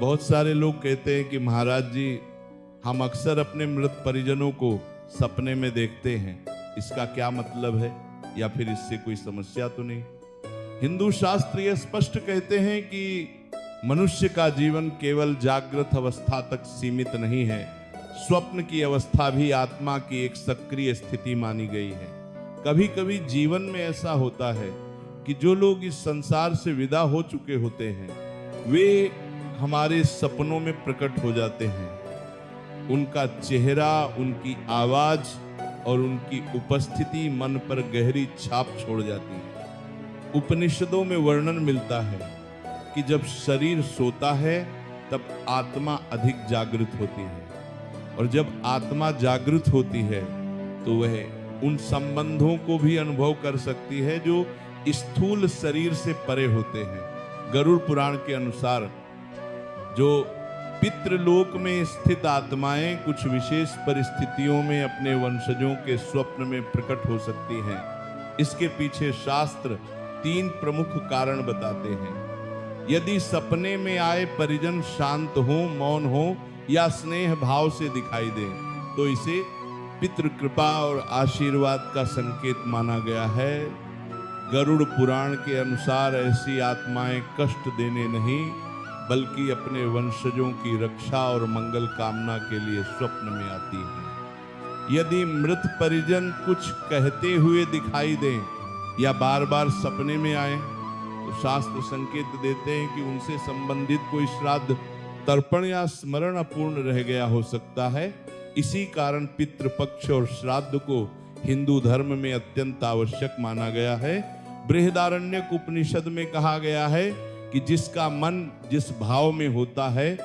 बहुत सारे लोग कहते हैं कि महाराज जी, हम अक्सर अपने मृत परिजनों को सपने में देखते हैं, इसका क्या मतलब है, या फिर इससे कोई समस्या तो नहीं। हिंदू शास्त्र ये स्पष्ट कहते हैं कि मनुष्य का जीवन केवल जागृत अवस्था तक सीमित नहीं है, स्वप्न की अवस्था भी आत्मा की एक सक्रिय स्थिति मानी गई है। कभी कभी जीवन में ऐसा होता है कि जो लोग इस संसार से विदा हो चुके होते हैं, वे हमारे सपनों में प्रकट हो जाते हैं। उनका चेहरा, उनकी आवाज और उनकी उपस्थिति मन पर गहरी छाप छोड़ जाती है। उपनिषदों में वर्णन मिलता है कि जब शरीर सोता है तब आत्मा अधिक जागृत होती है, और जब आत्मा जागृत होती है तो वह उन संबंधों को भी अनुभव कर सकती है जो स्थूल शरीर से परे होते हैं। गरुड़ पुराण के अनुसार जो पितृलोक में स्थित आत्माएं कुछ विशेष परिस्थितियों में अपने वंशजों के स्वप्न में प्रकट हो सकती हैं। इसके पीछे शास्त्र 3 प्रमुख कारण बताते हैं। यदि सपने में आए परिजन शांत हो, मौन हो या स्नेह भाव से दिखाई दे तो इसे पितृ कृपा और आशीर्वाद का संकेत माना गया है। गरुड़ पुराण के अनुसार ऐसी आत्माएं कष्ट देने नहीं बल्कि अपने वंशजों की रक्षा और मंगल कामना के लिए स्वप्न में आती हैं। यदि मृत परिजन कुछ कहते हुए दिखाई दें या बार बार सपने में आए तो शास्त्र संकेत देते हैं कि उनसे संबंधित कोई श्राद्ध, तर्पण या स्मरण अपूर्ण रह गया हो सकता है। इसी कारण पितृपक्ष और श्राद्ध को हिंदू धर्म में अत्यंत आवश्यक माना गया है। बृहदारण्यक उपनिषद में कहा गया है कि जिसका मन जिस भाव में होता है,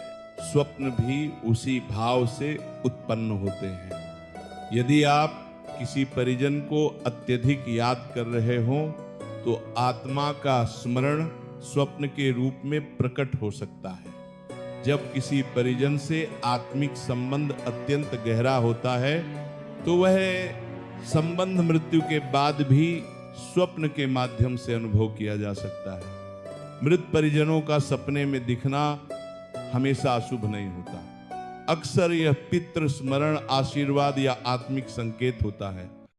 स्वप्न भी उसी भाव से उत्पन्न होते हैं। यदि आप किसी परिजन को अत्यधिक याद कर रहे हो तो आत्मा का स्मरण स्वप्न के रूप में प्रकट हो सकता है। जब किसी परिजन से आत्मिक संबंध अत्यंत गहरा होता है तो वह संबंध मृत्यु के बाद भी स्वप्न के माध्यम से अनुभव किया जा सकता है। मृत परिजनों का सपने में दिखना हमेशा अशुभ नहीं होता। अक्सर यह पितृ स्मरण, आशीर्वाद या आत्मिक संकेत होता है।